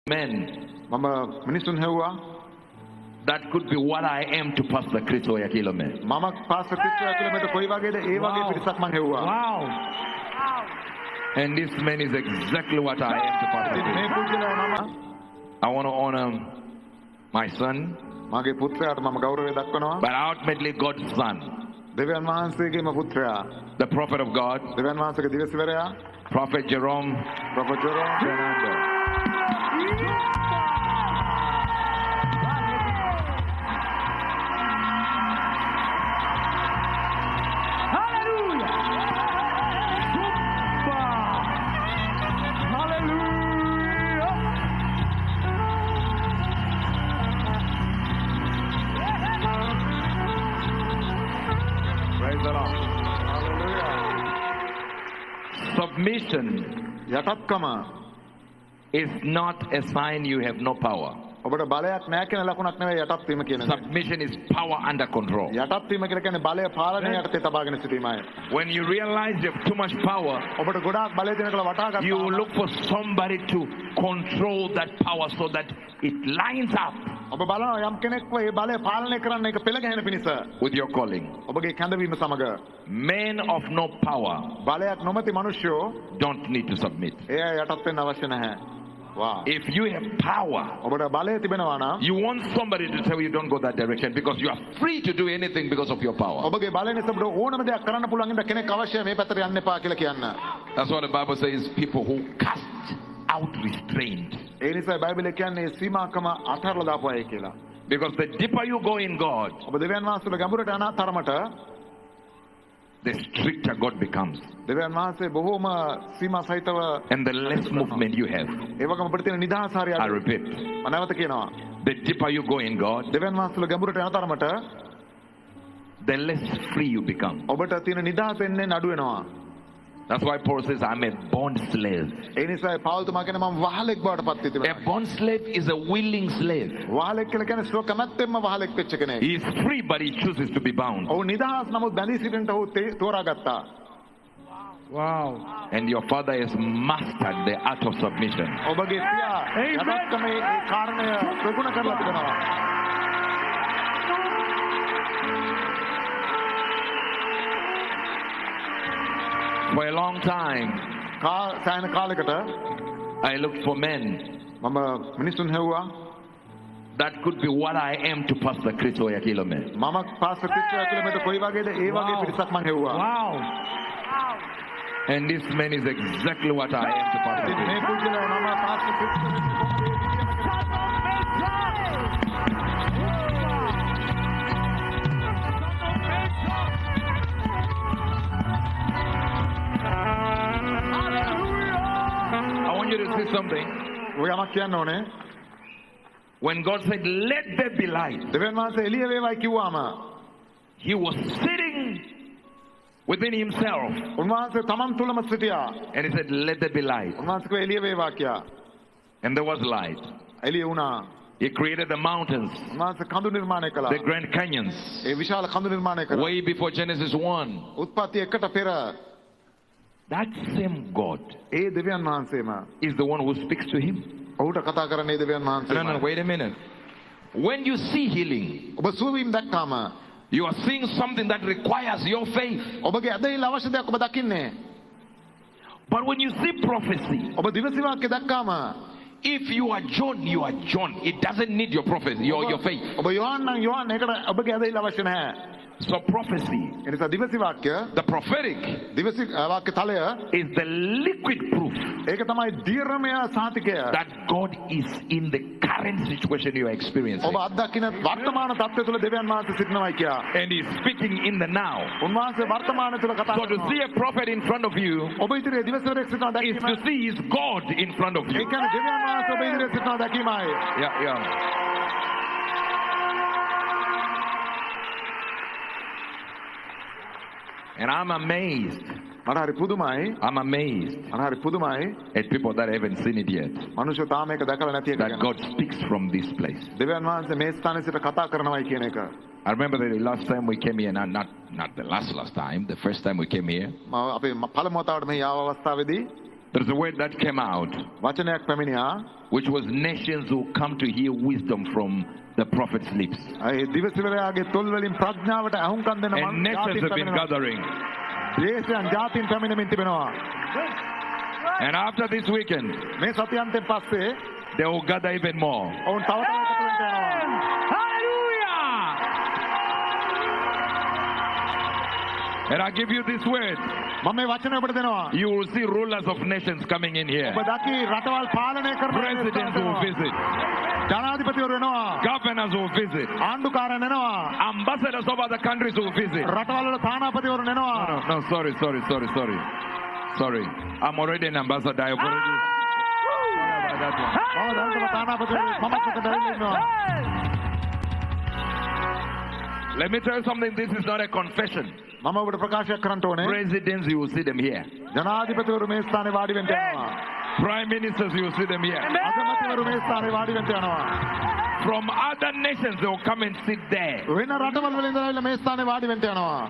Men, මම මිනිසුන් හැව්වා. that could be what I am to Pastor Chris Oyakilome. මම pastor ක්‍රිස්ටෝ ඇතුළේ කොයි වගේද ඒ වගේ පිරිසක් මම හැව්වා. Wow. And this man is exactly what I am to Pastor මේ Chris. පුද්ගලයා මම I want to honor my son, මගේ පුත්‍රයාට මම ගෞරවය දක්වනවා. but ultimately God's son, දෙවියන් වහන්සේගේම පුත්‍රයා. the prophet of God, දෙවියන් වහන්සේගේ දිවසිවරයා Prophet Jerome professor Jerome Fernando. Praise the Lord. Hallelujah. Submission යටත්කම is not a sign you have no power. ඔබට බලයක් නැහැ කියන ලකුණක් නෙවෙයි යටත් වීම කියන එක. Submission is power under control. යටත් වීම කියලා කියන්නේ බලය පාලනය යටතේ තබාගෙන සිටීමයි. When you realize you have too much power, ඔබට ගොඩාක් බලය දෙන කියලා වටහා you ගන්නවා. look for somebody to control that power so that it lines up ඔබ බලනවා යම් කෙනෙක්ව මේ බලය පාලනය කරන්න ඒක පෙළ ගැහෙන පිණිස. with your calling. ඔබගේ කැඳවීම සමග Men of no power බලයක් නොමැති මිනිස්සුયો don't need to submit. එයා යටත් වෙන්න අවශ්‍ය නැහැ. Wow. If you have power, ඔබට බලය තිබෙනවා නම් you want somebody to tell you don't go that direction because you are free to do anything because of your power. ඔබගේ බලය නිසා ඔබට ඕනම දෙයක් කරන්න පුළුවන් ඉඳ කෙනෙක් අවශ්‍යයි මේ පැත්තට යන්න එපා කියලා කියන්න. That's what the Bible says, people who cast out restraint. ඒ නිසා බයිබලයේ කියන්නේ සීමාකම අතහැරලා දාපු අය කියලා. Because the deeper you go in God, ඔබ දෙවියන් වහන්සේට ගැඹුරට යන තරමට the stricter God becomes. දෙවියන් වහන්සේ බොහෝම සීමා සහිතව And the less movement you have. ඒ වගේම අපිට තියෙන නිදහස හරිය I repeat, මම නැවත කියනවා. the deeper you go in God, දෙවියන් වහන්සේට ගැඹුරට යන තරමට the less free you become. ඔබට තියෙන නිදහස එන්නේ නඩු වෙනවා. That's why Paul says, I'm a bond slave. ඒ නිසා පෞල්තුමා කියන්නේ මම වහලෙක් බවට පත් A වෙතිබෙනවා. bond slave is a willing slave. වහලෙක් කියලා කියන්නේ ස්ව කැමැත්තෙන්ම වහලෙක් වෙච්ච කෙනෙක්. He is free, but he chooses to be bound. ඔව් නිදහස් නමුත් බැඳී සිටින්නට ඔහු තෝරාගත්තා. Wow. And your father has mastered the art of submission. ඔබගේ පියා යටත්කමේ ඒ කාරණය ප්‍රගුණ කරලා තිබෙනවා. For a long time, සෑහෙන කාලයකට I looked for men මම මිනිසුන් හැව්වා. that could be what I am to Pastor Chris Oyakilome. මම පාස්ටර් ක්‍රිස්ටෝ ඇතුළේ කොයි වගේද ඒ වගේ පිරිසක් මම හැව්වා. Wow. And this man is exactly what I am to Pastor මේ Chris. පුද්ගලයා මම pastor I want you to see something. ඔය යමක් කියන්න ඕනේ. When God said, let there be light, දෙවියන් වහන්සේ එළිය වේවායි කිව්වාම he was sitting within himself. උන්වහන්සේ තමන් තුළම සිටියා. And he said, let there be light. උන්වහන්සේ කිව්වා එළිය වේවා කියා. And there was light. එළිය වුණා. He created the mountains, උන්වහන්සේ කඳු නිර්මාණය කළා. the Grand Canyons, ඒ විශාල කඳු නිර්මාණය කළා. way before Genesis 1. උත්පත්ති 1ට පෙර That same God ඒ දෙවියන් වහන්සේම is the one who speaks to him. ඔහුට කතා කරන්නේ දෙවියන් No, වහන්සේම. no, wait a minute. When you see healing, ඔබ සුවවීම දැක්කාම you are seeing something that requires your faith. ඔබගේ ඇදහිල්ල අවශ්‍ය දෙයක් ඔබ දකින්නේ. But when you see prophecy, ඔබ දිවසි වාක්‍ය දැක්කාම if you are John, you are John. It doesn't need your prophecy, your faith. ඔබ යෝහන් නම් යෝහන් ඒකට ඔබගේ ඇදහිල්ල අවශ්‍ය නැහැ. So prophecy, ඒ නිසා දිවසි වාක්‍ය the prophetic, දිවසි වාක්‍ය තලය is the liquid proof ඒක තමයි දීර්ඝමය සාතිකය. that God is in the current situation you are experiencing. ඔබ අත්දකින වර්තමාන තත්ත්වය තුළ දෙවියන් වහන්සේ සිටිනවා කියා. And he's speaking in the now. උන්වහන්සේ වර්තමානය තුළ කතා So to කරනවා. see a prophet in front of you ඔබ ඉදිරියේ දිවසිවරයෙක් සිටිනවා is දැකීම. to see his God in front of A you. කියන්නේ දෙවියන් වහන්සේ ඔබ ඉදිරියේ සිටිනවා දැකීමයි. Yeah. And I'm amazed. මට හරි පුදුමයි. I'm amazed මට හරි පුදුමයි. at people that haven't seen it yet. මනුෂ්‍ය තාම ඒක දැකලා නැති එක That ගැන. God speaks from this place. දෙවියන් වහන්සේ මේ ස්ථානයේ සිට කතා කරනවායි කියන එක. I remember the last time we came here, not the last time, the first time we came here. අපි පළමුව වතාවට මෙහි ආව අවස්ථාවේදී There's a word that came out, වචනයක් පැමිණියා. which was nations who come to hear wisdom from the prophet's lips. ඒ දිවසිරයාගේ තොල් වලින් ප්‍රඥාවට අහුම්කම් දෙන And nations have been gathering. දේශයන් ජාතීන් පැමිණෙමින් තිබෙනවා. And after this weekend, මේ සතියන්තයෙන් පස්සේ they will gather even more. ඔවුන් තව තවත් එකතු වෙන්න යනවා. And I give you this word. මම මේ වචනය ඔබට දෙනවා. You will see rulers of nations coming in here. ඔබ දකි රටවල් පාලනය කරන Presidents will visit. ජනාධිපතිවරු එනවා. Governors will visit. ආණ්ඩුකාරයන් එනවා. Ambassadors of other countries will visit. රටවල් වල තානාපතිවරු එනවා. No, sorry. Sorry. I'm already an ambassador. I've already. Sorry about that one. මම දැනටම තානාපතිවරු මමත් එක්ක දැවිලා ඉන්නවා. Let me tell you something. This is not a confession. මම ඔබට ප්‍රකාශයක් කරන්න ඕනේ. Presidents, you will see them here. ජනාධිපතිවරු මේ ස්ථානේ වාඩි වෙන්න යනවා. Prime ministers, you will see them here. අගමැතිවරු මේ ස්ථානේ වාඩි වෙන්න යනවා. From other nations, they will come and sit there. වෙන රටවල් වල ඉඳලා ආවිල්ලා මේ ස්ථානේ වාඩි වෙන්න යනවා.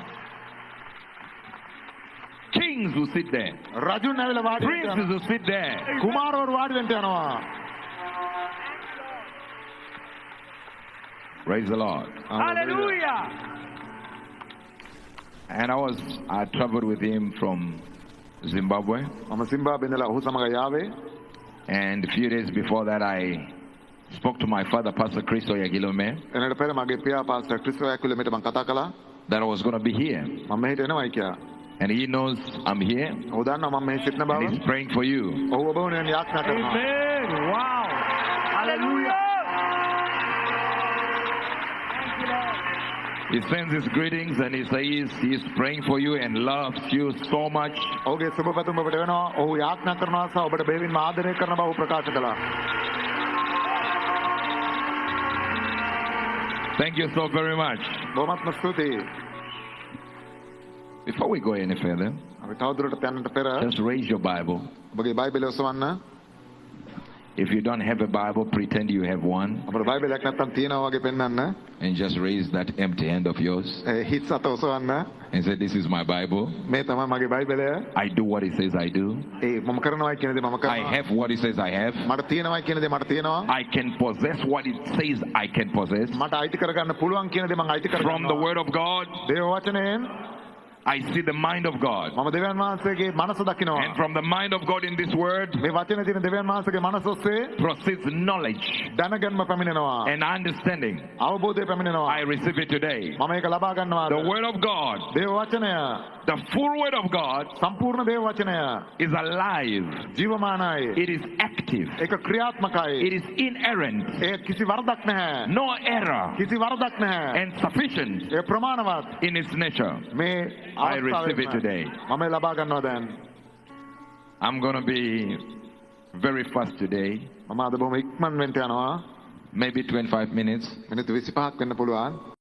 Kings will sit there. රජුන් ආවිල්ලා වාඩි වෙන්න Princes යනවා. will sit there. කුමාරවරු වාඩි වෙන්න යනවා. Praise the Lord. Hallelujah. And I traveled with him from Zimbabwe. මම සිම්බාබ්වේ ඉඳලා ඔහු සමග යාවේ. And a few days before that, I spoke to my father, Pastor Chris Oyagilome, එනට පෙර මගේ පියා පාස්ටර් ක්‍රිස් ඔයාකුලමට මම කතා කළා. that I was going to be here. මම මෙහෙට එනවායි කියලා. And he knows I'm here. ඔහු දන්නවා මම මෙහෙ සිටින බව. And he's praying for you. ඔහු ඔබ වෙනුවෙන් යාඥා කරනවා. Amen. Wow. Hallelujah. He sends his greetings and he says he's praying for you and loves you so much. ඔහුගේ සුබ පැතුම් ඔබට වෙනවා. ඔහු යාඥා කරනවා සහ ඔබට බෙහෙවින්ම ආදරය කරන බව ප්‍රකාශ කළා. Thank you so very much. බොහොමත්ම ස්තුතියි. Before we go any further, අපි තවදුරටත් යන්නට පෙර just raise your Bible. ඔබගේ බයිබලය ඔසවන්න. If you don't have a Bible, pretend you have one අපේ බයිබලයක් නැත්තම් තියෙනවා වගේ පෙන්වන්න. and just raise that empty hand of yours හිස් අත ඔසවන්න. and say, "This is my Bible. මේ තමයි මගේ බයිබලය. I do what it says I do. මම කරනවායි කියන දේ මම I කරනවා. have what it says I have. මට තියෙනවායි කියන දේ මට තියෙනවා. I can possess what it says I can possess. මට අයිති කරගන්න පුළුවන් කියන දේ මම අයිති From the කරගන්නවා. Word of God, දේව වචනයෙන් I see the mind of God. මම දෙවියන් වහන්සේගේ මනස දකිනවා. And from the mind of God in this Word මේ වචනේ තියෙන දෙවියන් වහන්සේගේ මනස ඔස්සේ proceeds knowledge දැනගන්ම පැමිණෙනවා. and understanding. අවබෝධය පැමිණෙනවා. I receive it today. මම ඒක ලබා ගන්නවා. The Word of God, දේව වචනය the full Word of God, සම්පූර්ණ දේව වචනය is alive. ජීවමානයි. It is active. ඒක ක්‍රියාත්මකයි. It is inerrant. ඒ කිසි වරදක් නැහැ. No error. කිසි වරදක් නැහැ. And sufficient ඒ ප්‍රමාණවත්. in its nature. මේ I receive it today. මම ලබා ගන්නවා දැන්. I'm going to be very fast today. මම අද බොහොම ඉක්මන් වෙන්න යනවා. Maybe 25 minutes. මිනිත්තු 25ක් වෙන්න පුළුවන්.